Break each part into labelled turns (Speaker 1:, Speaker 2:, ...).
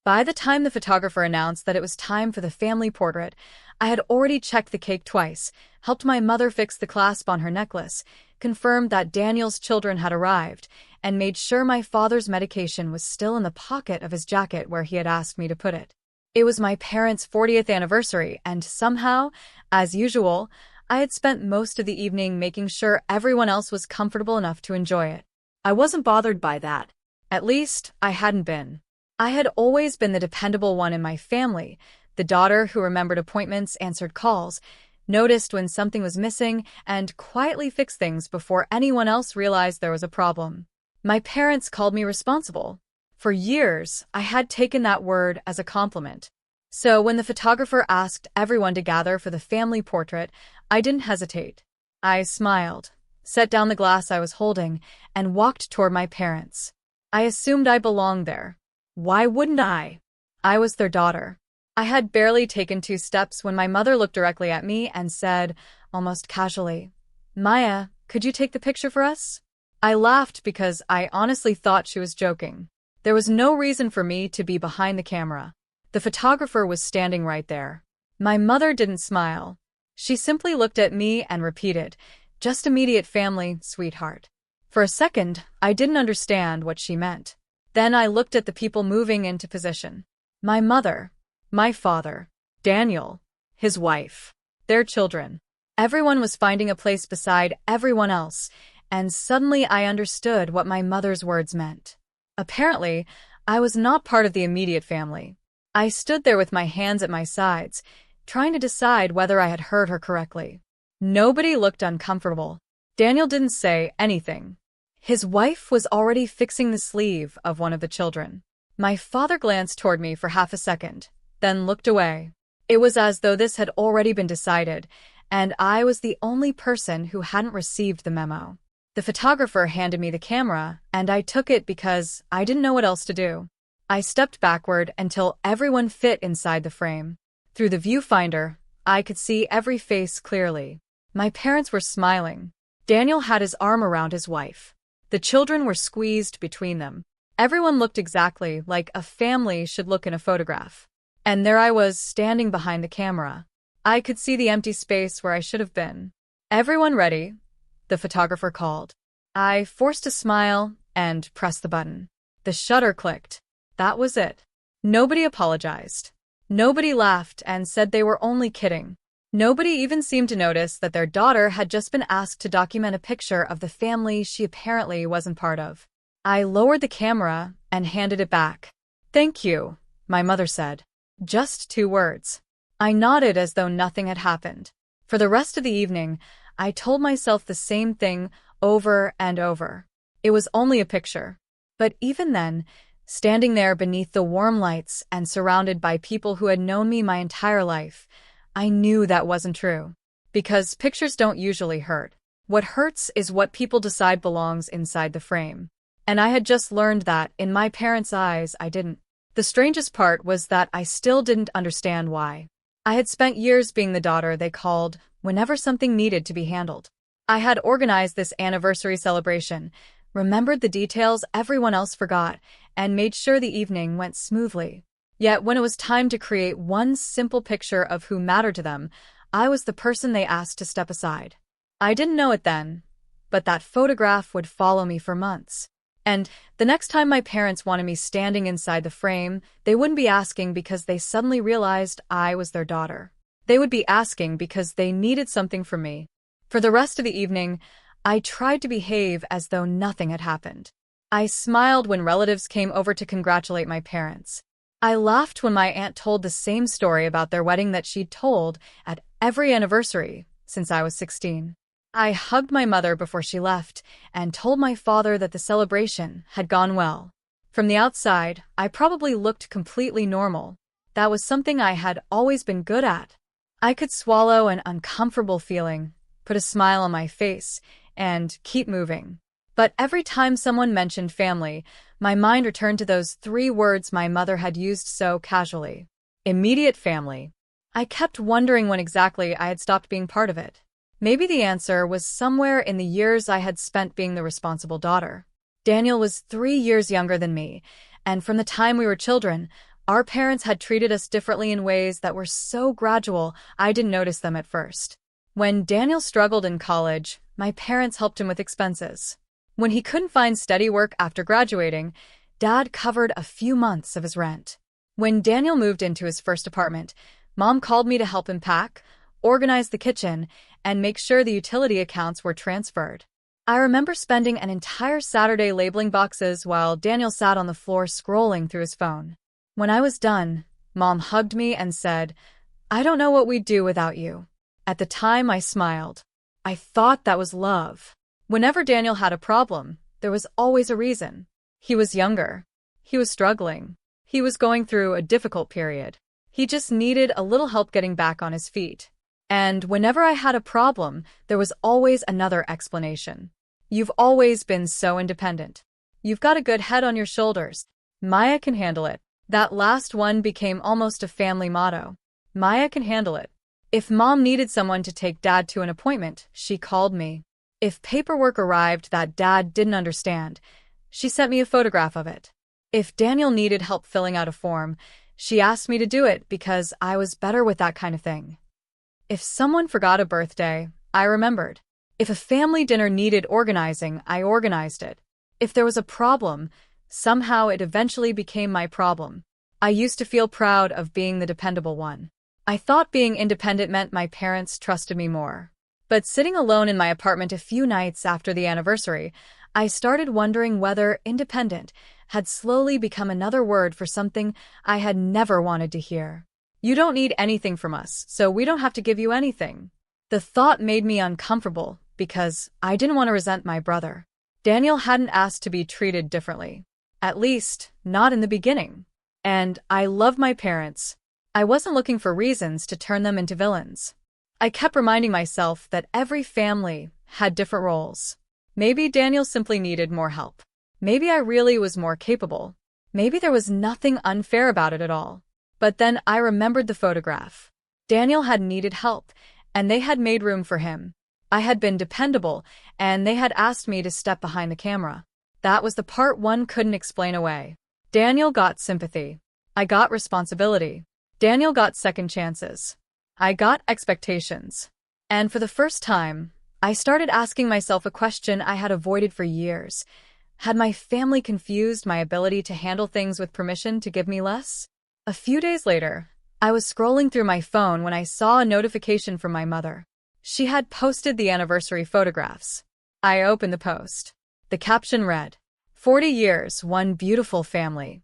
Speaker 1: By the time the photographer announced that it was time for the family portrait, I had already checked the cake twice, helped my mother fix the clasp on her necklace, confirmed that Daniel's children had arrived, and made sure my father's medication was still in the pocket of his jacket where he had asked me to put it. It was my parents' 40th anniversary, and somehow, as usual, I had spent most of the evening making sure everyone else was comfortable enough to enjoy it. I wasn't bothered by that. At least, I hadn't been. I had always been the dependable one in my family, the daughter who remembered appointments, answered calls, noticed when something was missing, and quietly fixed things before anyone else realized there was a problem. My parents called me responsible. For years, I had taken that word as a compliment. So when the photographer asked everyone to gather for the family portrait, I didn't hesitate. I smiled, set down the glass I was holding, and walked toward my parents. I assumed I belonged there. Why wouldn't I? I was their daughter. I had barely taken 2 steps when my mother looked directly at me and said, almost casually, "Maya, could you take the picture for us?" I laughed because I honestly thought she was joking. There was no reason for me to be behind the camera. The photographer was standing right there. My mother didn't smile. She simply looked at me and repeated, "Just immediate family, sweetheart." For a second, I didn't understand what she meant. Then I looked at the people moving into position. My mother, my father, Daniel, his wife, their children. Everyone was finding a place beside everyone else, and suddenly I understood what my mother's words meant. Apparently, I was not part of the immediate family. I stood there with my hands at my sides, trying to decide whether I had heard her correctly. Nobody looked uncomfortable. Daniel didn't say anything. His wife was already fixing the sleeve of one of the children. My father glanced toward me for half a second, then looked away. It was as though this had already been decided, and I was the only person who hadn't received the memo. The photographer handed me the camera, and I took it because I didn't know what else to do. I stepped backward until everyone fit inside the frame. Through the viewfinder, I could see every face clearly. My parents were smiling. Daniel had his arm around his wife. The children were squeezed between them. Everyone looked exactly like a family should look in a photograph. And there I was, standing behind the camera. I could see the empty space where I should have been. "Everyone ready?" the photographer called. I forced a smile and pressed the button. The shutter clicked. That was it. Nobody apologized. Nobody laughed and said they were only kidding. Nobody even seemed to notice that their daughter had just been asked to document a picture of the family she apparently wasn't part of. I lowered the camera and handed it back. "Thank you," my mother said. Just 2 words. I nodded as though nothing had happened. For the rest of the evening, I told myself the same thing over and over. It was only a picture. But even then, standing there beneath the warm lights and surrounded by people who had known me my entire life, I knew that wasn't true. Because pictures don't usually hurt. What hurts is what people decide belongs inside the frame. And I had just learned that, in my parents' eyes, I didn't. The strangest part was that I still didn't understand why. I had spent years being the daughter they called whenever something needed to be handled. I had organized this anniversary celebration, remembered the details everyone else forgot, and made sure the evening went smoothly. Yet when it was time to create one simple picture of who mattered to them, I was the person they asked to step aside. I didn't know it then, but that photograph would follow me for months. And the next time my parents wanted me standing inside the frame, they wouldn't be asking because they suddenly realized I was their daughter. They would be asking because they needed something from me. For the rest of the evening, I tried to behave as though nothing had happened. I smiled when relatives came over to congratulate my parents. I laughed when my aunt told the same story about their wedding that she'd told at every anniversary since I was 16. I hugged my mother before she left and told my father that the celebration had gone well. From the outside, I probably looked completely normal. That was something I had always been good at. I could swallow an uncomfortable feeling, put a smile on my face, and keep moving. But every time someone mentioned family, my mind returned to those 3 words my mother had used so casually. Immediate family. I kept wondering when exactly I had stopped being part of it. Maybe the answer was somewhere in the years I had spent being the responsible daughter. Daniel was 3 years younger than me, and from the time we were children, Our parents had treated us differently in ways that were so gradual I didn't notice them at first. When Daniel struggled in college, my parents helped him with expenses. When he couldn't find steady work after graduating, Dad covered a few months of his rent. When Daniel moved into his first apartment, Mom called me to help him pack, organize the kitchen, and make sure the utility accounts were transferred. I remember spending an entire Saturday labeling boxes while Daniel sat on the floor scrolling through his phone. When I was done, Mom hugged me and said, "I don't know what we'd do without you." At the time, I smiled. I thought that was love. Whenever Daniel had a problem, there was always a reason. He was younger. He was struggling. He was going through a difficult period. He just needed a little help getting back on his feet. And whenever I had a problem, there was always another explanation. "You've always been so independent. You've got a good head on your shoulders. Maya can handle it." That last one became almost a family motto. Maya can handle it. If Mom needed someone to take Dad to an appointment, she called me. If paperwork arrived that Dad didn't understand, she sent me a photograph of it. If Daniel needed help filling out a form, she asked me to do it because I was better with that kind of thing. If someone forgot a birthday, I remembered. If a family dinner needed organizing, I organized it. If there was a problem, somehow it eventually became my problem. I used to feel proud of being the dependable one. I thought being independent meant my parents trusted me more. But sitting alone in my apartment a few nights after the anniversary, I started wondering whether independent had slowly become another word for something I had never wanted to hear. "You don't need anything from us, so we don't have to give you anything." The thought made me uncomfortable because I didn't want to resent my brother. Daniel hadn't asked to be treated differently. At least, not in the beginning. And I loved my parents. I wasn't looking for reasons to turn them into villains. I kept reminding myself that every family had different roles. Maybe Daniel simply needed more help. Maybe I really was more capable. Maybe there was nothing unfair about it at all. But then I remembered the photograph. Daniel had needed help, and they had made room for him. I had been dependable, and they had asked me to step behind the camera. That was the part one couldn't explain away. Daniel got sympathy. I got responsibility. Daniel got second chances. I got expectations. And for the first time, I started asking myself a question I had avoided for years. Had my family confused my ability to handle things with permission to give me less? A few days later, I was scrolling through my phone when I saw a notification from my mother. She had posted the anniversary photographs. I opened the post. The caption read, "40 years, one beautiful family."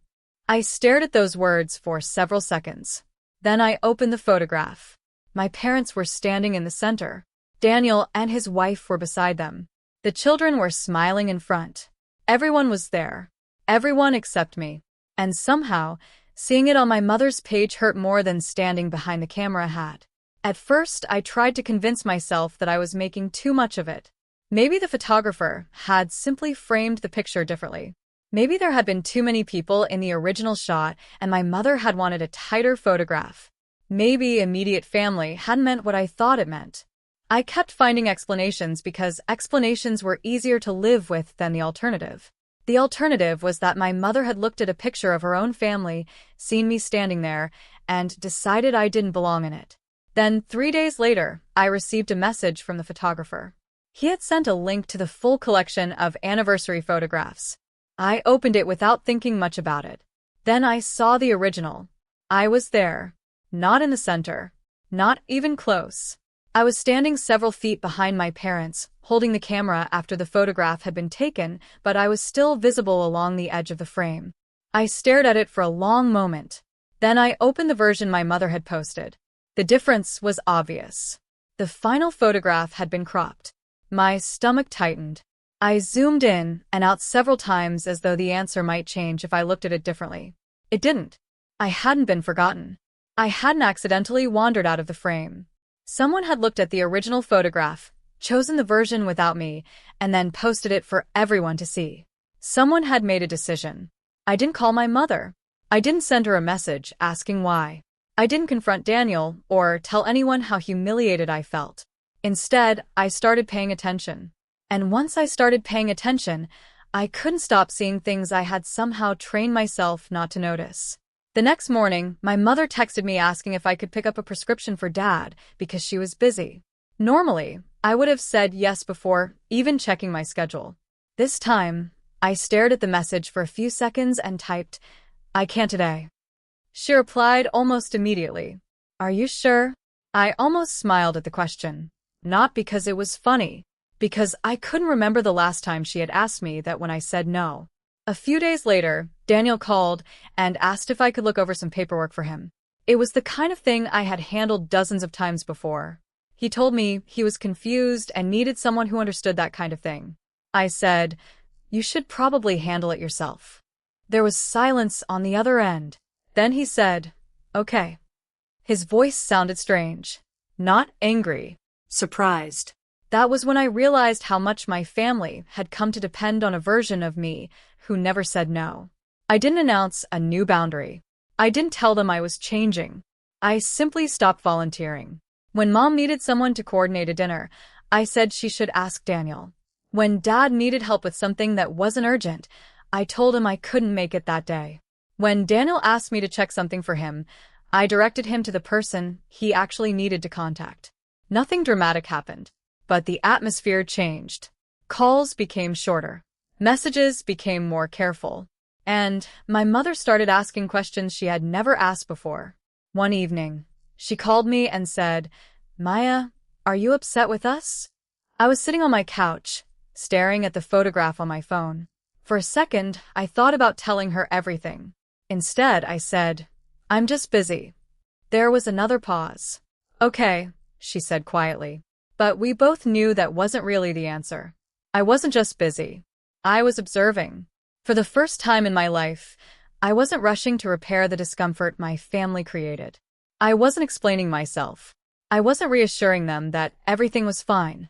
Speaker 1: I stared at those words for several seconds. Then I opened the photograph. My parents were standing in the center. Daniel and his wife were beside them. The children were smiling in front. Everyone was there. Everyone except me. And somehow, seeing it on my mother's page hurt more than standing behind the camera had. At first, I tried to convince myself that I was making too much of it. Maybe the photographer had simply framed the picture differently. Maybe there had been too many people in the original shot and my mother had wanted a tighter photograph. Maybe immediate family hadn't meant what I thought it meant. I kept finding explanations because explanations were easier to live with than the alternative. The alternative was that my mother had looked at a picture of her own family, seen me standing there, and decided I didn't belong in it. Then, 3 days later, I received a message from the photographer. He had sent a link to the full collection of anniversary photographs. I opened it without thinking much about it. Then I saw the original. I was there. Not in the center. Not even close. I was standing several feet behind my parents, holding the camera after the photograph had been taken, but I was still visible along the edge of the frame. I stared at it for a long moment. Then I opened the version my mother had posted. The difference was obvious. The final photograph had been cropped. My stomach tightened. I zoomed in and out several times as though the answer might change if I looked at it differently. It didn't. I hadn't been forgotten. I hadn't accidentally wandered out of the frame. Someone had looked at the original photograph, chosen the version without me, and then posted it for everyone to see. Someone had made a decision. I didn't call my mother. I didn't send her a message asking why. I didn't confront Daniel or tell anyone how humiliated I felt. Instead, I started paying attention. And once I started paying attention, I couldn't stop seeing things I had somehow trained myself not to notice. The next morning, my mother texted me asking if I could pick up a prescription for Dad because she was busy. Normally, I would have said yes before even checking my schedule. This time, I stared at the message for a few seconds and typed, "I can't today." She replied almost immediately, "Are you sure?" I almost smiled at the question. Not because it was funny, because I couldn't remember the last time she had asked me that when I said no. A few days later, Daniel called and asked if I could look over some paperwork for him. It was the kind of thing I had handled dozens of times before. He told me he was confused and needed someone who understood that kind of thing. I said, "You should probably handle it yourself." There was silence on the other end. Then he said, "Okay." His voice sounded strange. Not angry, surprised. That was when I realized how much my family had come to depend on a version of me who never said no. I didn't announce a new boundary. I didn't tell them I was changing. I simply stopped volunteering. When Mom needed someone to coordinate a dinner, I said she should ask Daniel. When Dad needed help with something that wasn't urgent, I told him I couldn't make it that day. When Daniel asked me to check something for him, I directed him to the person he actually needed to contact. Nothing dramatic happened, but the atmosphere changed. Calls became shorter. Messages became more careful. And my mother started asking questions she had never asked before. One evening, she called me and said, "Maya, are you upset with us?" I was sitting on my couch, staring at the photograph on my phone. For a second, I thought about telling her everything. Instead, I said, "I'm just busy." There was another pause. "Okay," she said quietly. But we both knew that wasn't really the answer. I wasn't just busy. I was observing. For the first time in my life, I wasn't rushing to repair the discomfort my family created. I wasn't explaining myself. I wasn't reassuring them that everything was fine.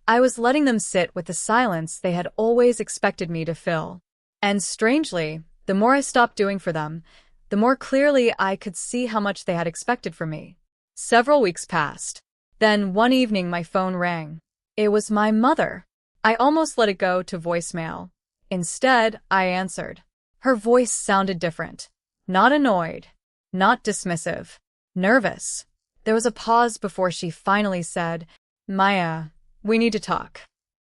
Speaker 1: I was letting them sit with the silence they had always expected me to fill. And strangely, the more I stopped doing for them, the more clearly I could see how much they had expected from me. Several weeks passed. Then one evening my phone rang. It was my mother. I almost let it go to voicemail. Instead, I answered. Her voice sounded different. Not annoyed. Not dismissive. Nervous. There was a pause before she finally said, "Maya, we need to talk."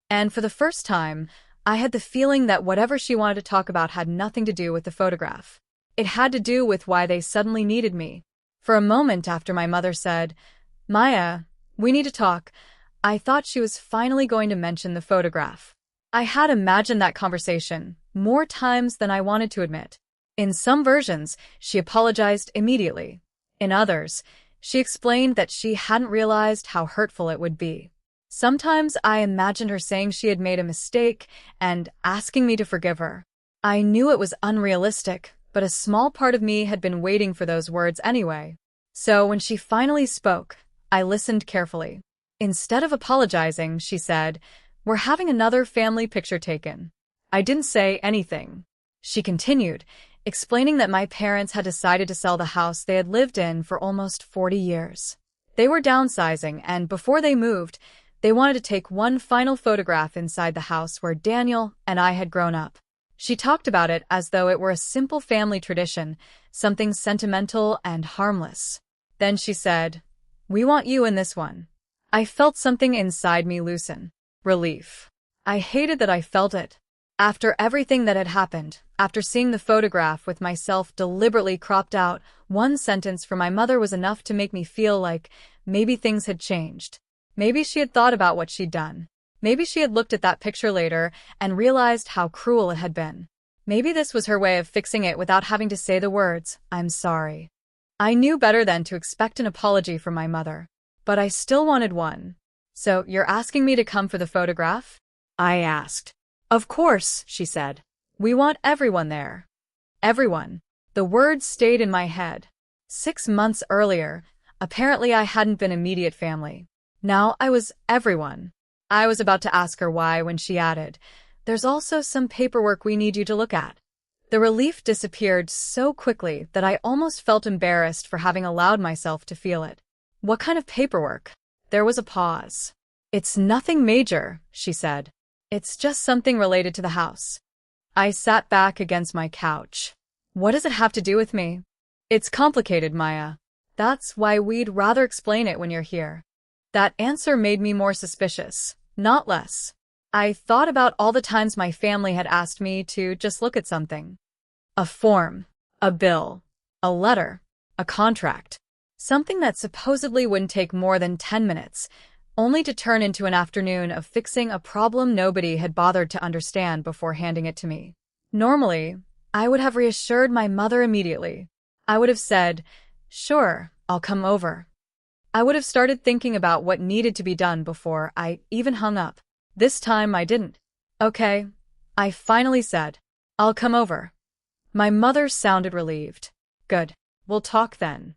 Speaker 1: And for the first time, I had the feeling that whatever she wanted to talk about had nothing to do with the photograph. It had to do with why they suddenly needed me. For a moment after my mother said, "Maya, we need to talk," I thought she was finally going to mention the photograph. I had imagined that conversation more times than I wanted to admit. In some versions, she apologized immediately. In others, she explained that she hadn't realized how hurtful it would be. Sometimes I imagined her saying she had made a mistake and asking me to forgive her. I knew it was unrealistic, but a small part of me had been waiting for those words anyway. So when she finally spoke, I listened carefully. Instead of apologizing, she said, "We're having another family picture taken." I didn't say anything. She continued, explaining that my parents had decided to sell the house they had lived in for almost 40 years. They were downsizing, and before they moved, they wanted to take one final photograph inside the house where Daniel and I had grown up. She talked about it as though it were a simple family tradition, something sentimental and harmless. Then she said, "We want you in this one." I felt something inside me loosen. Relief. I hated that I felt it. After everything that had happened, after seeing the photograph with myself deliberately cropped out, one sentence from my mother was enough to make me feel like maybe things had changed. Maybe she had thought about what she'd done. Maybe she had looked at that picture later and realized how cruel it had been. Maybe this was her way of fixing it without having to say the words, "I'm sorry." I knew better than to expect an apology from my mother. But I still wanted one. "So you're asking me to come for the photograph?" I asked. "Of course," she said. "We want everyone there." Everyone. The words stayed in my head. 6 months earlier, apparently I hadn't been immediate family. Now I was everyone. I was about to ask her why when she added, "There's also some paperwork we need you to look at." The relief disappeared so quickly that I almost felt embarrassed for having allowed myself to feel it. "What kind of paperwork?" There was a pause. "It's nothing major," she said. "It's just something related to the house." I sat back against my couch. What does it have to do with me? It's complicated, Maya. That's why we'd rather explain it when you're here. That answer made me more suspicious, not less. I thought about all the times my family had asked me to just look at something. A form, a bill, a letter, a contract. Something that supposedly wouldn't take more than 10 minutes, only to turn into an afternoon of fixing a problem nobody had bothered to understand before handing it to me. Normally, I would have reassured my mother immediately. I would have said, "Sure, I'll come over." I would have started thinking about what needed to be done before I even hung up. This time I didn't. "Okay," I finally said. "I'll come over." My mother sounded relieved. "Good. We'll talk then."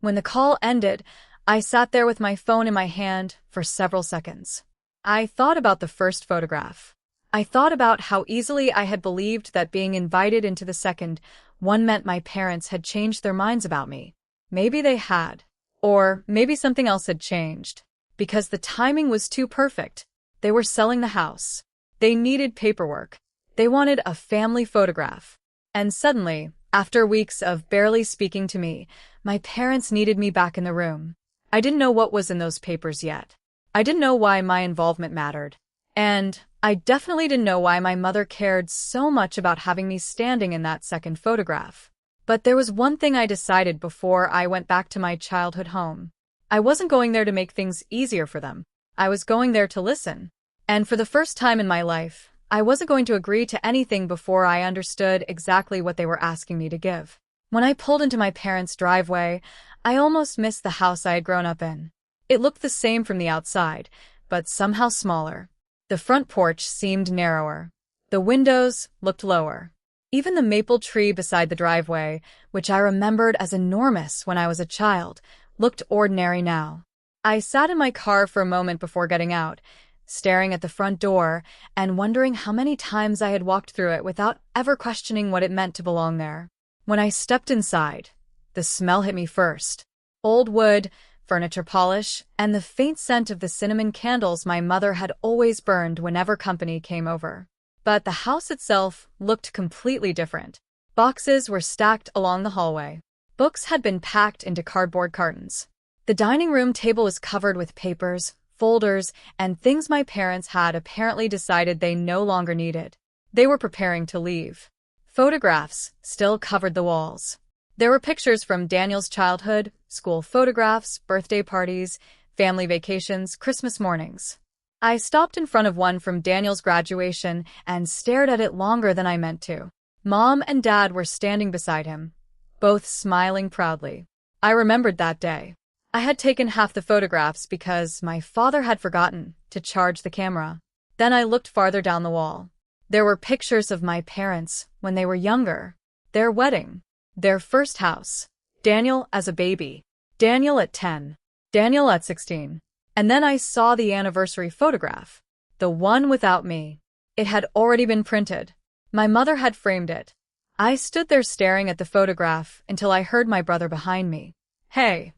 Speaker 1: When the call ended, I sat there with my phone in my hand for several seconds. I thought about the first photograph. I thought about how easily I had believed that being invited into the second one meant my parents had changed their minds about me. Maybe they had. Or maybe something else had changed. Because the timing was too perfect. They were selling the house. They needed paperwork. They wanted a family photograph. And suddenly, after weeks of barely speaking to me, my parents needed me back in the room. I didn't know what was in those papers yet. I didn't know why my involvement mattered. And I definitely didn't know why my mother cared so much about having me standing in that second photograph. But there was one thing I decided before I went back to my childhood home. I wasn't going there to make things easier for them. I was going there to listen. And for the first time in my life, I wasn't going to agree to anything before I understood exactly what they were asking me to give. When I pulled into my parents' driveway, I almost missed the house I had grown up in. It looked the same from the outside, but somehow smaller. The front porch seemed narrower. The windows looked lower. Even the maple tree beside the driveway, which I remembered as enormous when I was a child, looked ordinary now. I sat in my car for a moment before getting out, staring at the front door and wondering how many times I had walked through it without ever questioning what it meant to belong there. When I stepped inside, the smell hit me first. Old wood, furniture polish, and the faint scent of the cinnamon candles my mother had always burned whenever company came over. But the house itself looked completely different. Boxes were stacked along the hallway. Books had been packed into cardboard cartons. The dining room table was covered with papers, folders, and things my parents had apparently decided they no longer needed. They were preparing to leave. Photographs still covered the walls. There were pictures from Daniel's childhood, school photographs, birthday parties, family vacations, Christmas mornings. I stopped in front of one from Daniel's graduation and stared at it longer than I meant to. Mom and Dad were standing beside him, both smiling proudly. I remembered that day. I had taken half the photographs because my father had forgotten to charge the camera. Then I looked farther down the wall. There were pictures of my parents when they were younger, their wedding, their first house, Daniel as a baby, Daniel at 10, Daniel at 16. And then I saw the anniversary photograph, the one without me. It had already been printed. My mother had framed it. I stood there staring at the photograph until I heard my brother behind me. "Hey."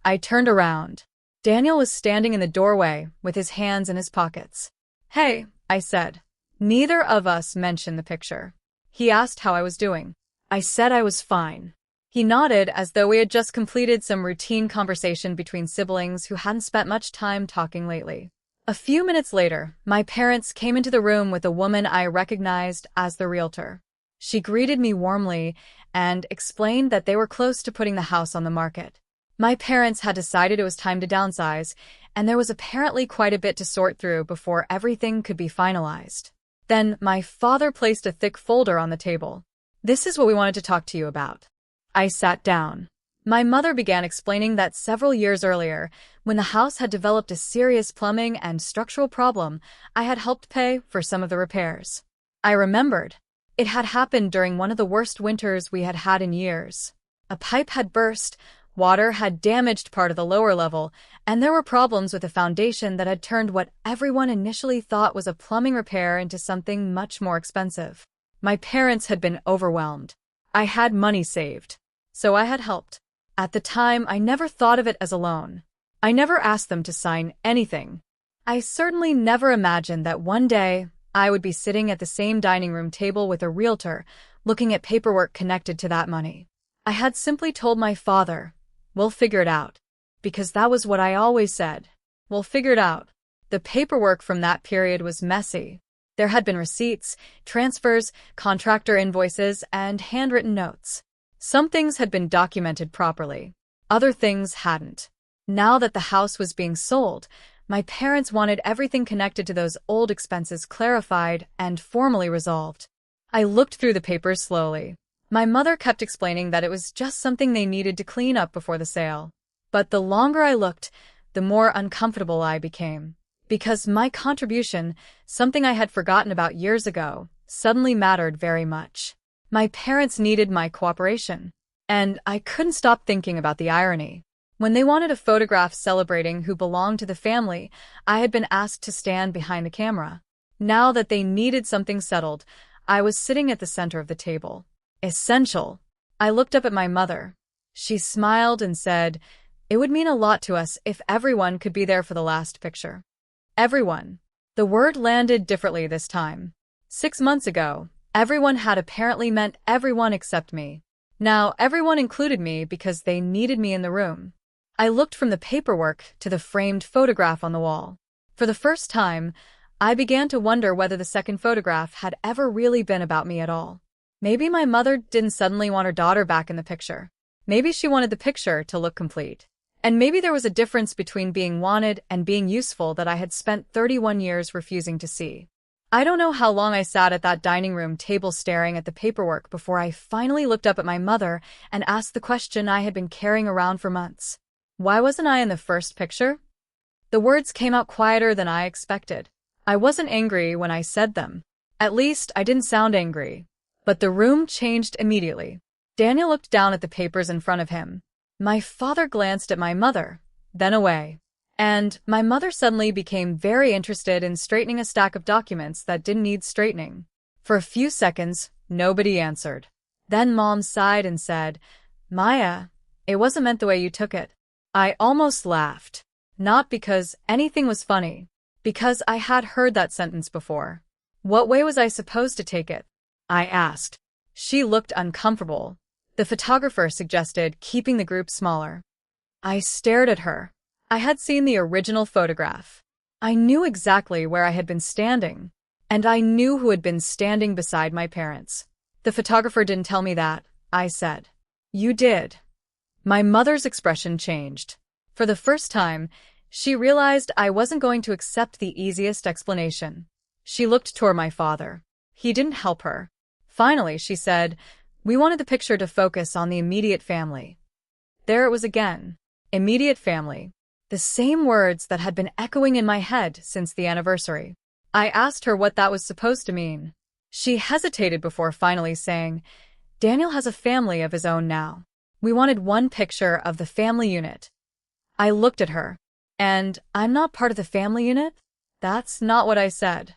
Speaker 1: I turned around. Daniel was standing in the doorway with his hands in his pockets. "Hey," I said. Neither of us mentioned the picture. He asked how I was doing. I said I was fine. He nodded as though we had just completed some routine conversation between siblings who hadn't spent much time talking lately. A few minutes later, my parents came into the room with a woman I recognized as the realtor. She greeted me warmly and explained that they were close to putting the house on the market. My parents had decided it was time to downsize, and there was apparently quite a bit to sort through before everything could be finalized. Then my father placed a thick folder on the table. "This is what we wanted to talk to you about." I sat down. My mother began explaining that several years earlier, when the house had developed a serious plumbing and structural problem, I had helped pay for some of the repairs. I remembered. It had happened during one of the worst winters we had had in years. A pipe had burst, water had damaged part of the lower level, and there were problems with the foundation that had turned what everyone initially thought was a plumbing repair into something much more expensive. My parents had been overwhelmed. I had money saved, so I had helped. At the time, I never thought of it as a loan. I never asked them to sign anything. I certainly never imagined that one day I would be sitting at the same dining room table with a realtor, looking at paperwork connected to that money. I had simply told my father, "We'll figure it out." Because that was what I always said. We'll figure it out. The paperwork from that period was messy. There had been receipts, transfers, contractor invoices, and handwritten notes. Some things had been documented properly. Other things hadn't. Now that the house was being sold, my parents wanted everything connected to those old expenses clarified and formally resolved. I looked through the papers slowly. My mother kept explaining that it was just something they needed to clean up before the sale. But the longer I looked, the more uncomfortable I became. Because my contribution, something I had forgotten about years ago, suddenly mattered very much. My parents needed my cooperation. And I couldn't stop thinking about the irony. When they wanted a photograph celebrating who belonged to the family, I had been asked to stand behind the camera. Now that they needed something settled, I was sitting at the center of the table. Essential. I looked up at my mother. She smiled and said, "It would mean a lot to us if everyone could be there for the last picture." Everyone. The word landed differently this time. 6 months ago, everyone had apparently meant everyone except me. Now, everyone included me because they needed me in the room. I looked from the paperwork to the framed photograph on the wall. For the first time, I began to wonder whether the second photograph had ever really been about me at all. Maybe my mother didn't suddenly want her daughter back in the picture. Maybe she wanted the picture to look complete. And maybe there was a difference between being wanted and being useful that I had spent 31 years refusing to see. I don't know how long I sat at that dining room table staring at the paperwork before I finally looked up at my mother and asked the question I had been carrying around for months. Why wasn't I in the first picture? The words came out quieter than I expected. I wasn't angry when I said them. At least, I didn't sound angry. But the room changed immediately. Daniel looked down at the papers in front of him. My father glanced at my mother, then away. And my mother suddenly became very interested in straightening a stack of documents that didn't need straightening. For a few seconds, nobody answered. Then Mom sighed and said, "Maya, it wasn't meant the way you took it." I almost laughed. Not because anything was funny. Because I had heard that sentence before. What way was I supposed to take it? I asked. She looked uncomfortable. The photographer suggested keeping the group smaller. I stared at her. I had seen the original photograph. I knew exactly where I had been standing. And I knew who had been standing beside my parents. "The photographer didn't tell me that," I said. "You did." My mother's expression changed. For the first time, she realized I wasn't going to accept the easiest explanation. She looked toward my father. He didn't help her. Finally, she said, "We wanted the picture to focus on the immediate family." There it was again. Immediate family. The same words that had been echoing in my head since the anniversary. I asked her what that was supposed to mean. She hesitated before finally saying, "Daniel has a family of his own now. We wanted one picture of the family unit." I looked at her. "And I'm not part of the family unit?" "That's not what I said."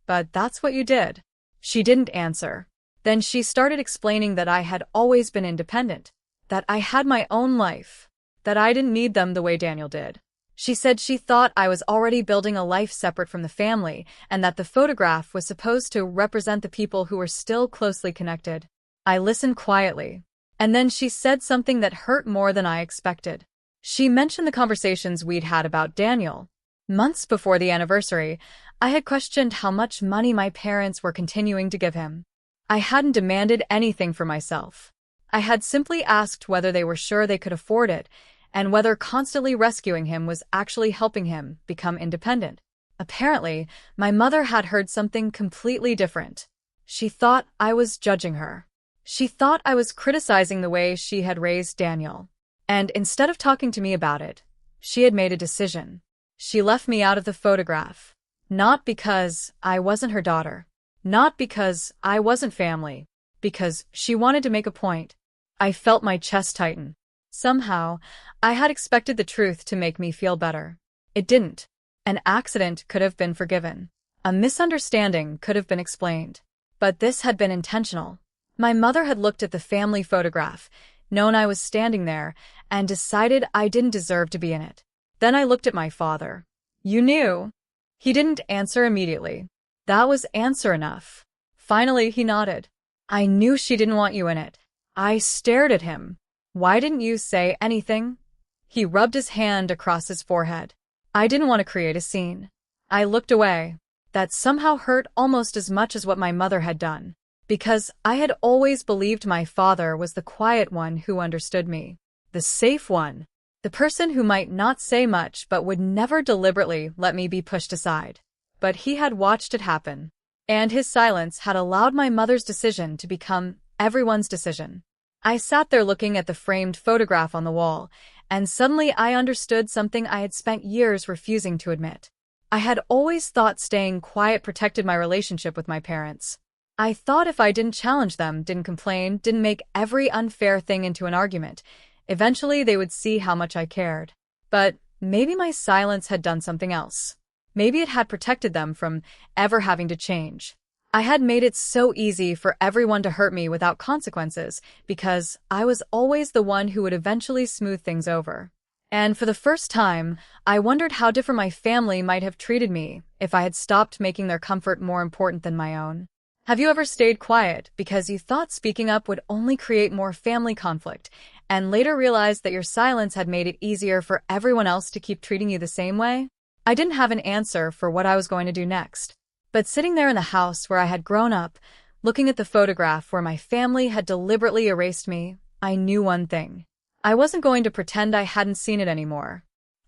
Speaker 1: "But that's what you did." She didn't answer. Then she started explaining that I had always been independent, that I had my own life, that I didn't need them the way Daniel did. She said she thought I was already building a life separate from the family and that the photograph was supposed to represent the people who were still closely connected. I listened quietly. And then she said something that hurt more than I expected. She mentioned the conversations we'd had about Daniel. Months before the anniversary, I had questioned how much money my parents were continuing to give him. I hadn't demanded anything for myself. I had simply asked whether they were sure they could afford it, and whether constantly rescuing him was actually helping him become independent. Apparently, my mother had heard something completely different. She thought I was judging her. She thought I was criticizing the way she had raised Daniel. And instead of talking to me about it, she had made a decision. She left me out of the photograph. Not because I wasn't her daughter. Not because I wasn't family. Because she wanted to make a point. I felt my chest tighten. Somehow, I had expected the truth to make me feel better. It didn't. An accident could have been forgiven. A misunderstanding could have been explained. But this had been intentional. My mother had looked at the family photograph, known I was standing there, and decided I didn't deserve to be in it. Then I looked at my father. "You knew?" He didn't answer immediately. That was answer enough. Finally, he nodded. "I knew she didn't want you in it." I stared at him. Why didn't you say anything? He rubbed his hand across his forehead. I didn't want to create a scene. I looked away. That somehow hurt almost as much as what my mother had done. Because I had always believed my father was the quiet one who understood me. The safe one. The person who might not say much but would never deliberately let me be pushed aside. But he had watched it happen. And his silence had allowed my mother's decision to become everyone's decision. I sat there looking at the framed photograph on the wall, and suddenly I understood something I had spent years refusing to admit. I had always thought staying quiet protected my relationship with my parents. I thought if I didn't challenge them, didn't complain, didn't make every unfair thing into an argument, eventually they would see how much I cared. But maybe my silence had done something else. Maybe it had protected them from ever having to change. I had made it so easy for everyone to hurt me without consequences because I was always the one who would eventually smooth things over. And for the first time, I wondered how different my family might have treated me if I had stopped making their comfort more important than my own. Have you ever stayed quiet because you thought speaking up would only create more family conflict, and later realized that your silence had made it easier for everyone else to keep treating you the same way? I didn't have an answer for what I was going to do next. But sitting there in the house where I had grown up, looking at the photograph where my family had deliberately erased me, I knew one thing. I wasn't going to pretend I hadn't seen it anymore.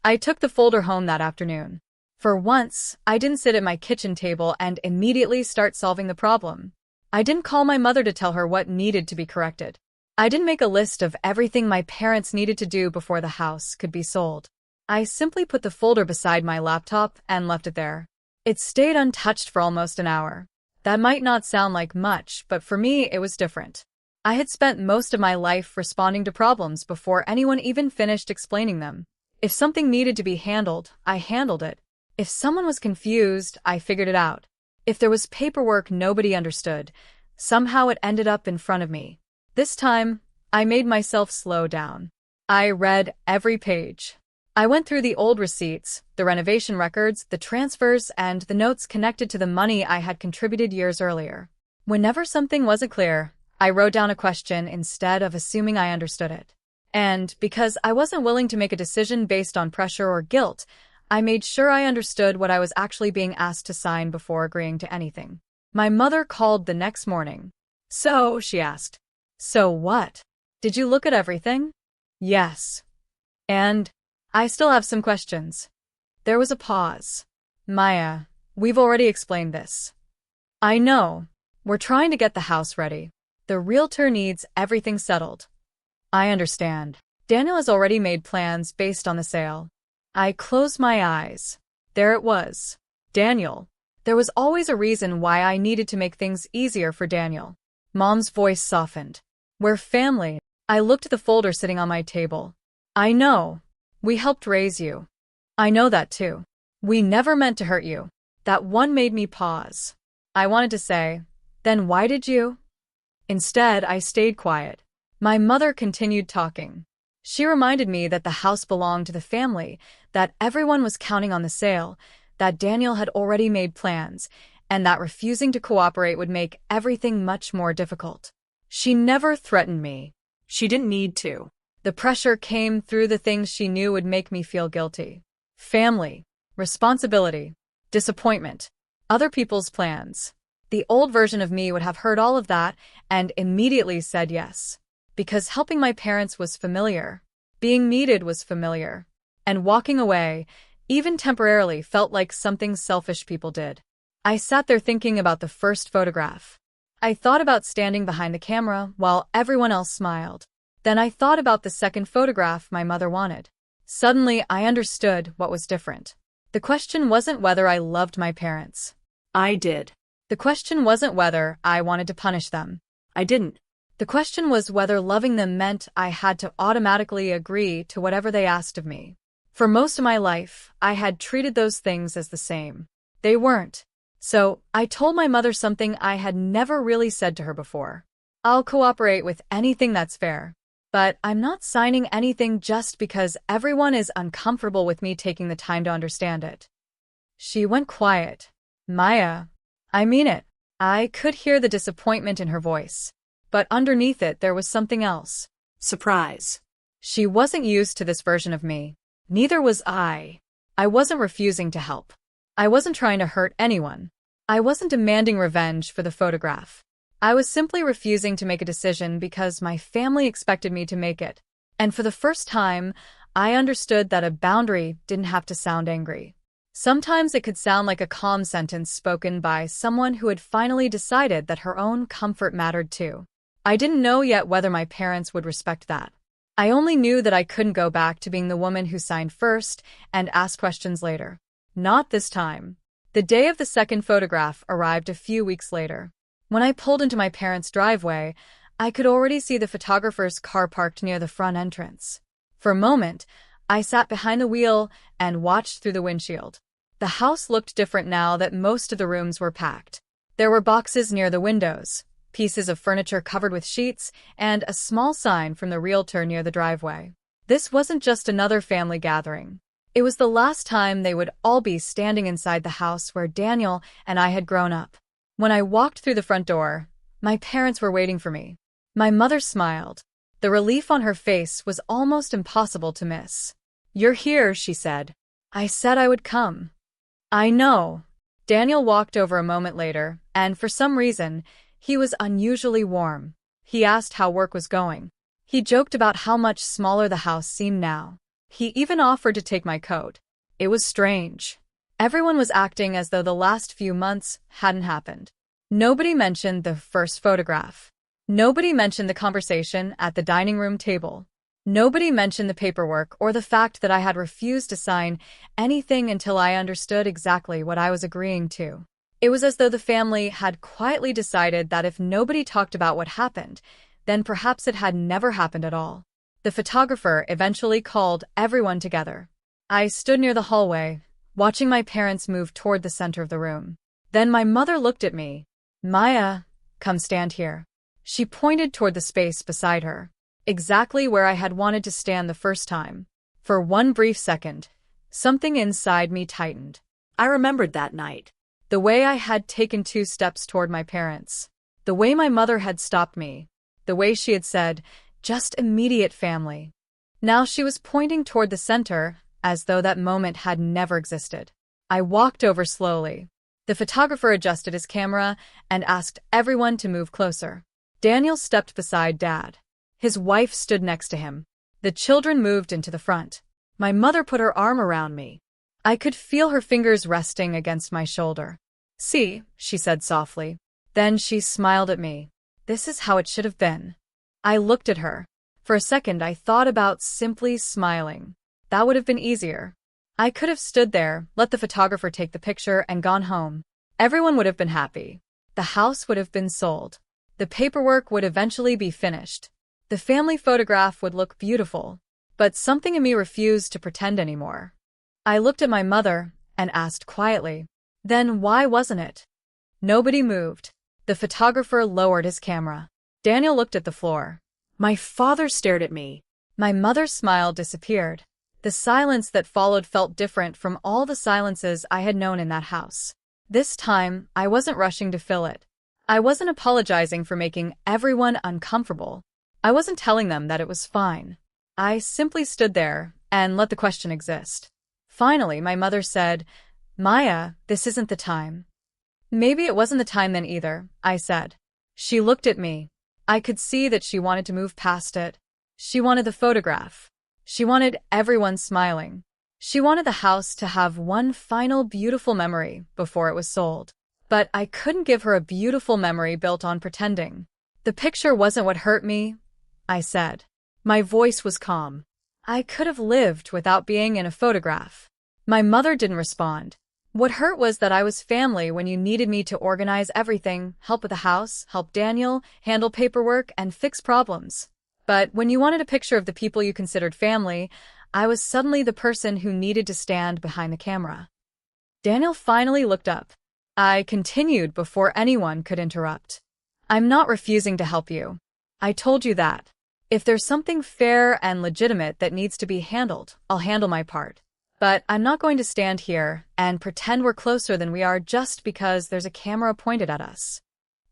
Speaker 1: I took the folder home that afternoon. For once, I didn't sit at my kitchen table and immediately start solving the problem. I didn't call my mother to tell her what needed to be corrected. I didn't make a list of everything my parents needed to do before the house could be sold. I simply put the folder beside my laptop and left it there. It stayed untouched for almost an hour. That might not sound like much, but for me it was different. I had spent most of my life responding to problems before anyone even finished explaining them. If something needed to be handled, I handled it. If someone was confused, I figured it out. If there was paperwork nobody understood, somehow it ended up in front of me. This time, I made myself slow down. I read every page. I went through the old receipts, the renovation records, the transfers, and the notes connected to the money I had contributed years earlier. Whenever something wasn't clear, I wrote down a question instead of assuming I understood it. And because I wasn't willing to make a decision based on pressure or guilt, I made sure I understood what I was actually being asked to sign before agreeing to anything. My mother called the next morning. "So," she asked. "So what? Did you look at everything?" "Yes. And I still have some questions." There was a pause. "Maya, we've already explained this." "I know. We're trying to get the house ready. The realtor needs everything settled." "I understand. Daniel has already made plans based on the sale." I closed my eyes. There it was. Daniel. There was always a reason why I needed to make things easier for Daniel. Mom's voice softened. "We're family." I looked at the folder sitting on my table. "I know. We helped raise you. I know that too. We never meant to hurt you." That one made me pause. I wanted to say, "Then why did you?" Instead, I stayed quiet. My mother continued talking. She reminded me that the house belonged to the family, that everyone was counting on the sale, that Daniel had already made plans, and that refusing to cooperate would make everything much more difficult. She never threatened me. She didn't need to. The pressure came through the things she knew would make me feel guilty. Family, responsibility, disappointment, other people's plans. The old version of me would have heard all of that and immediately said yes. Because helping my parents was familiar. Being needed was familiar. And walking away, even temporarily, felt like something selfish people did. I sat there thinking about the first photograph. I thought about standing behind the camera while everyone else smiled. Then I thought about the second photograph my mother wanted. Suddenly, I understood what was different. The question wasn't whether I loved my parents. I did. The question wasn't whether I wanted to punish them. I didn't. The question was whether loving them meant I had to automatically agree to whatever they asked of me. For most of my life, I had treated those things as the same. They weren't. So, I told my mother something I had never really said to her before. "I'll cooperate with anything that's fair. But I'm not signing anything just because everyone is uncomfortable with me taking the time to understand it." She went quiet. "Maya, I mean it." I could hear the disappointment in her voice. But underneath it there was something else.
Speaker 2: Surprise.
Speaker 1: She wasn't used to this version of me. Neither was I. I wasn't refusing to help. I wasn't trying to hurt anyone. I wasn't demanding revenge for the photograph. I was simply refusing to make a decision because my family expected me to make it. And for the first time, I understood that a boundary didn't have to sound angry. Sometimes it could sound like a calm sentence spoken by someone who had finally decided that her own comfort mattered too. I didn't know yet whether my parents would respect that. I only knew that I couldn't go back to being the woman who signed first and asked questions later. Not this time. The day of the second photograph arrived a few weeks later. When I pulled into my parents' driveway, I could already see the photographer's car parked near the front entrance. For a moment, I sat behind the wheel and watched through the windshield. The house looked different now that most of the rooms were packed. There were boxes near the windows, pieces of furniture covered with sheets, and a small sign from the realtor near the driveway. This wasn't just another family gathering. It was the last time they would all be standing inside the house where Daniel and I had grown up. When I walked through the front door, my parents were waiting for me. My mother smiled. The relief on her face was almost impossible to miss. "You're here," she said. "I said I would come." "I know." Daniel walked over a moment later, and for some reason, he was unusually warm. He asked how work was going. He joked about how much smaller the house seemed now. He even offered to take my coat. It was strange. Everyone was acting as though the last few months hadn't happened. Nobody mentioned the first photograph. Nobody mentioned the conversation at the dining room table. Nobody mentioned the paperwork or the fact that I had refused to sign anything until I understood exactly what I was agreeing to. It was as though the family had quietly decided that if nobody talked about what happened, then perhaps it had never happened at all. The photographer eventually called everyone together. I stood near the hallway, watching my parents move toward the center of the room. Then my mother looked at me. "Maya, come stand here." She pointed toward the space beside her, exactly where I had wanted to stand the first time. For one brief second, something inside me tightened.
Speaker 2: I remembered that night.
Speaker 1: The way I had taken 2 steps toward my parents. The way my mother had stopped me. The way she had said, "Just immediate family." Now she was pointing toward the center, as though that moment had never existed. I walked over slowly. The photographer adjusted his camera and asked everyone to move closer. Daniel stepped beside Dad. His wife stood next to him. The children moved into the front. My mother put her arm around me. I could feel her fingers resting against my shoulder. "See," she said softly. Then she smiled at me. "This is how it should have been." I looked at her. For a second I thought about simply smiling. That would have been easier. I could have stood there, let the photographer take the picture, and gone home. Everyone would have been happy. The house would have been sold. The paperwork would eventually be finished. The family photograph would look beautiful. But something in me refused to pretend anymore. I looked at my mother and asked quietly, "Then why wasn't it?" Nobody moved. The photographer lowered his camera. Daniel looked at the floor.
Speaker 2: My father stared at me.
Speaker 1: My mother's smile disappeared. The silence that followed felt different from all the silences I had known in that house. This time, I wasn't rushing to fill it. I wasn't apologizing for making everyone uncomfortable. I wasn't telling them that it was fine. I simply stood there and let the question exist. Finally, my mother said, "Maya, this isn't the time." "Maybe it wasn't the time then either," I said. She looked at me. I could see that she wanted to move past it. She wanted the photograph. She wanted everyone smiling. She wanted the house to have one final beautiful memory before it was sold. But I couldn't give her a beautiful memory built on pretending. "The picture wasn't what hurt me," I said. My voice was calm. I could have lived without being in a photograph. My mother didn't respond. "What hurt was that I was family when you needed me to organize everything, help with the house, help Daniel, handle paperwork, and fix problems. But when you wanted a picture of the people you considered family, I was suddenly the person who needed to stand behind the camera." Daniel finally looked up. I continued before anyone could interrupt. "I'm not refusing to help you. I told you that. If there's something fair and legitimate that needs to be handled, I'll handle my part. But I'm not going to stand here and pretend we're closer than we are just because there's a camera pointed at us."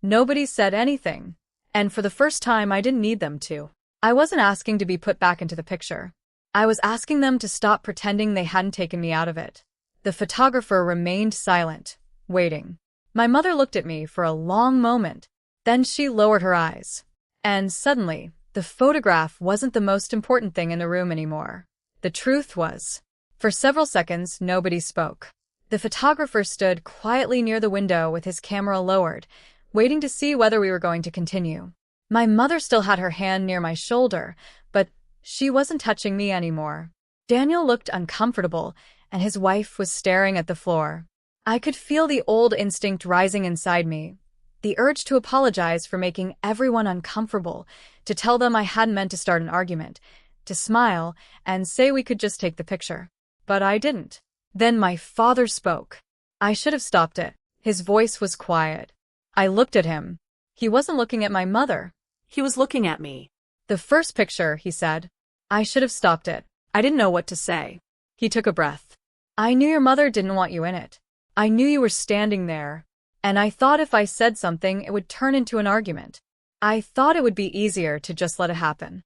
Speaker 1: Nobody said anything. And for the first time, I didn't need them to. I wasn't asking to be put back into the picture. I was asking them to stop pretending they hadn't taken me out of it. The photographer remained silent, waiting. My mother looked at me for a long moment. Then she lowered her eyes. And suddenly, the photograph wasn't the most important thing in the room anymore. The truth was, for several seconds, nobody spoke. The photographer stood quietly near the window with his camera lowered, waiting to see whether we were going to continue. My mother still had her hand near my shoulder, but she wasn't touching me anymore. Daniel looked uncomfortable, and his wife was staring at the floor. I could feel the old instinct rising inside me, the urge to apologize for making everyone uncomfortable, to tell them I hadn't meant to start an argument, to smile and say we could just take the picture. But I didn't. Then my father spoke. I should have stopped it. His voice was quiet. I looked at him. He wasn't looking at my mother.
Speaker 2: He was looking at me.
Speaker 1: The first picture, he said. I should have stopped it.
Speaker 2: I didn't know what to say.
Speaker 1: He took a breath. I knew your mother didn't want you in it. I knew you were standing there. And I thought if I said something, it would turn into an argument. I thought it would be easier to just let it happen.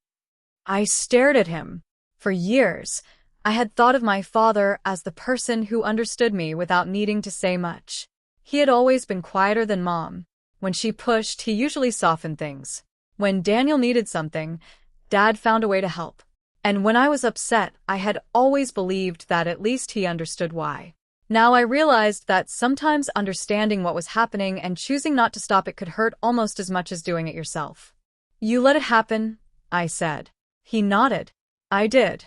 Speaker 1: I stared at him. For years, I had thought of my father as the person who understood me without needing to say much. He had always been quieter than Mom. When she pushed, he usually softened things. When Daniel needed something, Dad found a way to help. And when I was upset, I had always believed that at least he understood why. Now I realized that sometimes understanding what was happening and choosing not to stop it could hurt almost as much as doing it yourself. You let it happen, I said. He nodded. I did.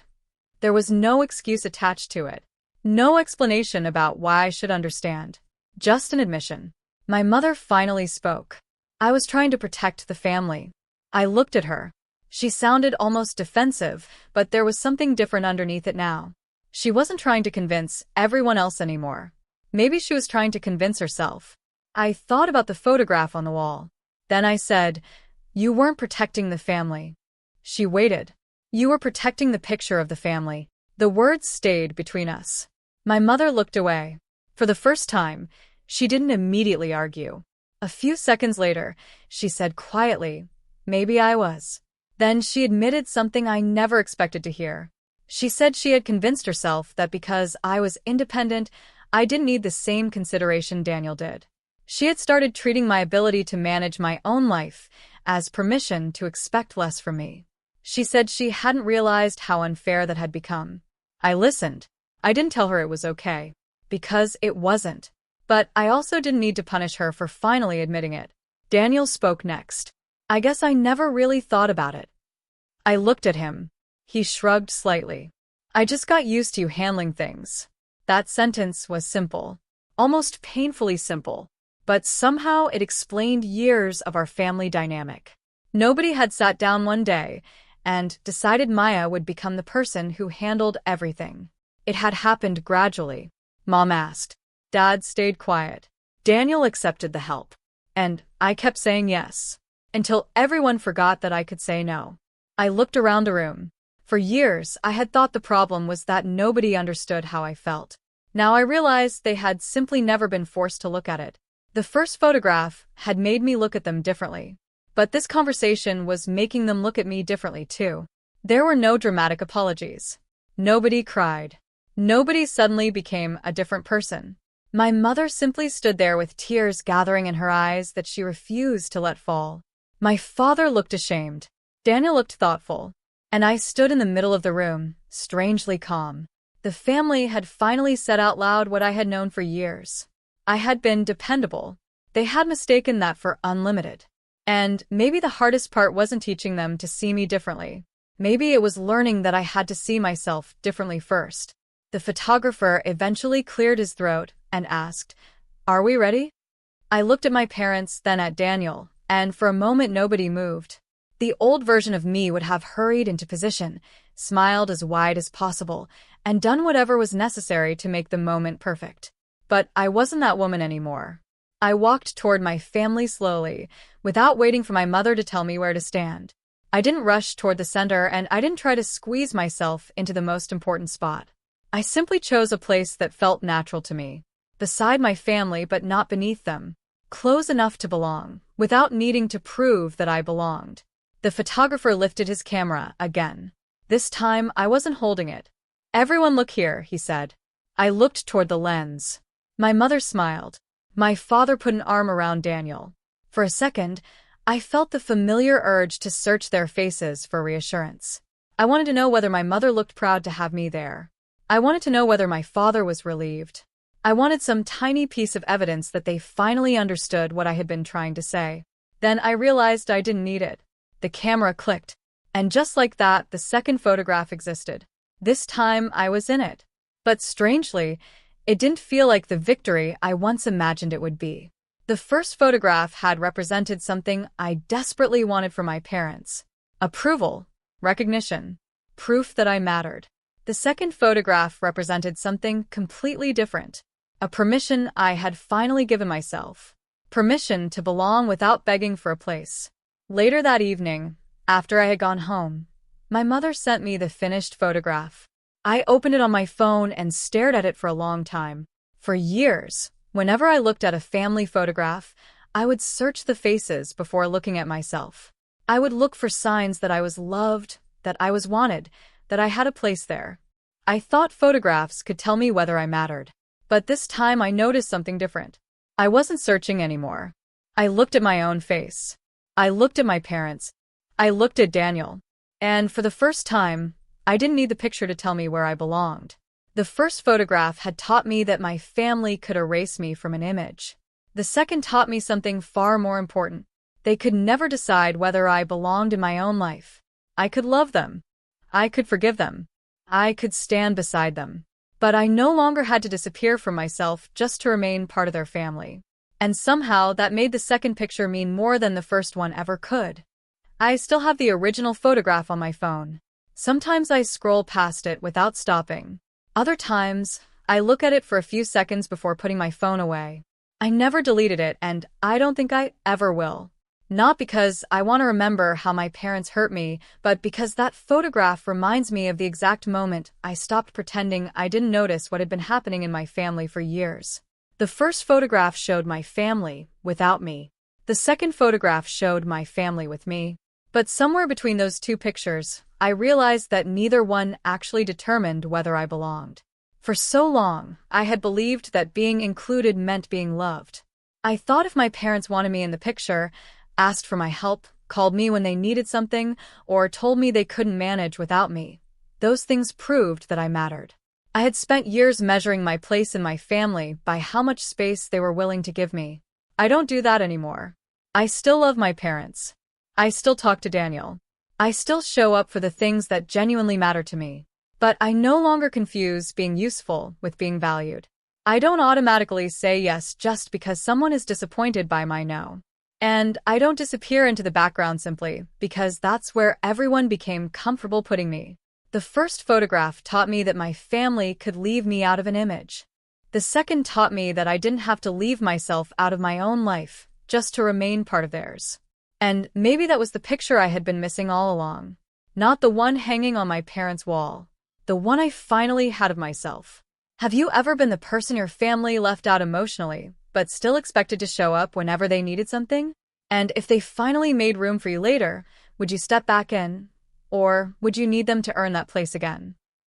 Speaker 1: There was no excuse attached to it. No explanation about why I should understand. Just an admission. My mother finally spoke. I was trying to protect the family. I looked at her. She sounded almost defensive, but there was something different underneath it now. She wasn't trying to convince everyone else anymore. Maybe she was trying to convince herself. I thought about the photograph on the wall. Then I said, "You weren't protecting the family." She waited. "You were protecting the picture of the family." The words stayed between us. My mother looked away. For the first time, she didn't immediately argue. A few seconds later, she said quietly, "Maybe I was." Then she admitted something I never expected to hear. She said she had convinced herself that because I was independent, I didn't need the same consideration Daniel did. She had started treating my ability to manage my own life as permission to expect less from me. She said she hadn't realized how unfair that had become. I listened. I didn't tell her it was okay, because it wasn't. But I also didn't need to punish her for finally admitting it. Daniel spoke next. I guess I never really thought about it. I looked at him. He shrugged slightly. I just got used to you handling things. That sentence was simple. Almost painfully simple. But somehow it explained years of our family dynamic. Nobody had sat down one day and decided Maya would become the person who handled everything. It had happened gradually. Mom asked. Dad stayed quiet. Daniel accepted the help. And I kept saying yes. Until everyone forgot that I could say no. I looked around the room. For years, I had thought the problem was that nobody understood how I felt. Now I realized they had simply never been forced to look at it. The first photograph had made me look at them differently. But this conversation was making them look at me differently too. There were no dramatic apologies. Nobody cried. Nobody suddenly became a different person. My mother simply stood there with tears gathering in her eyes that she refused to let fall. My father looked ashamed. Daniel looked thoughtful. And I stood in the middle of the room, strangely calm. The family had finally said out loud what I had known for years. I had been dependable. They had mistaken that for unlimited. And maybe the hardest part wasn't teaching them to see me differently. Maybe it was learning that I had to see myself differently first. The photographer eventually cleared his throat and asked, "Are we ready?" I looked at my parents, then at Daniel, and for a moment nobody moved. The old version of me would have hurried into position, smiled as wide as possible, and done whatever was necessary to make the moment perfect. But I wasn't that woman anymore. I walked toward my family slowly, without waiting for my mother to tell me where to stand. I didn't rush toward the center, and I didn't try to squeeze myself into the most important spot. I simply chose a place that felt natural to me. Beside my family, but not beneath them. Close enough to belong, without needing to prove that I belonged. The photographer lifted his camera again. This time, I wasn't holding it. "Everyone look here," he said. I looked toward the lens. My mother smiled. My father put an arm around Daniel. For a second, I felt the familiar urge to search their faces for reassurance. I wanted to know whether my mother looked proud to have me there. I wanted to know whether my father was relieved. I wanted some tiny piece of evidence that they finally understood what I had been trying to say. Then I realized I didn't need it. The camera clicked, and just like that, the second photograph existed. This time, I was in it. But strangely, it didn't feel like the victory I once imagined it would be. The first photograph had represented something I desperately wanted from my parents: approval, recognition, proof that I mattered. The second photograph represented something completely different: a permission I had finally given myself. Permission to belong without begging for a place. Later that evening, after I had gone home, my mother sent me the finished photograph. I opened it on my phone and stared at it for a long time. For years, whenever I looked at a family photograph, I would search the faces before looking at myself. I would look for signs that I was loved, that I was wanted, that I had a place there. I thought photographs could tell me whether I mattered. But this time I noticed something different. I wasn't searching anymore. I looked at my own face. I looked at my parents. I looked at Daniel. And for the first time, I didn't need the picture to tell me where I belonged. The first photograph had taught me that my family could erase me from an image. The second taught me something far more important. They could never decide whether I belonged in my own life. I could love them. I could forgive them. I could stand beside them. But I no longer had to disappear from myself just to remain part of their family. And somehow that made the second picture mean more than the first one ever could. I still have the original photograph on my phone. Sometimes I scroll past it without stopping. Other times, I look at it for a few seconds before putting my phone away. I never deleted it, and I don't think I ever will. Not because I want to remember how my parents hurt me, but because that photograph reminds me of the exact moment I stopped pretending I didn't notice what had been happening in my family for years. The first photograph showed my family without me. The second photograph showed my family with me. But somewhere between those two pictures, I realized that neither one actually determined whether I belonged. For so long, I had believed that being included meant being loved. I thought if my parents wanted me in the picture, asked for my help, called me when they needed something, or told me they couldn't manage without me, those things proved that I mattered. I had spent years measuring my place in my family by how much space they were willing to give me. I don't do that anymore. I still love my parents. I still talk to Daniel. I still show up for the things that genuinely matter to me. But I no longer confuse being useful with being valued. I don't automatically say yes just because someone is disappointed by my no. And I don't disappear into the background simply because that's where everyone became comfortable putting me. The first photograph taught me that my family could leave me out of an image. The second taught me that I didn't have to leave myself out of my own life just to remain part of theirs. And maybe that was the picture I had been missing all along. Not the one hanging on my parents' wall. The one I finally had of myself. Have you ever been the person your family left out emotionally, but still expected to show up whenever they needed something? And if they finally made room for you later, would you step back in? Or would you need them to earn that place again?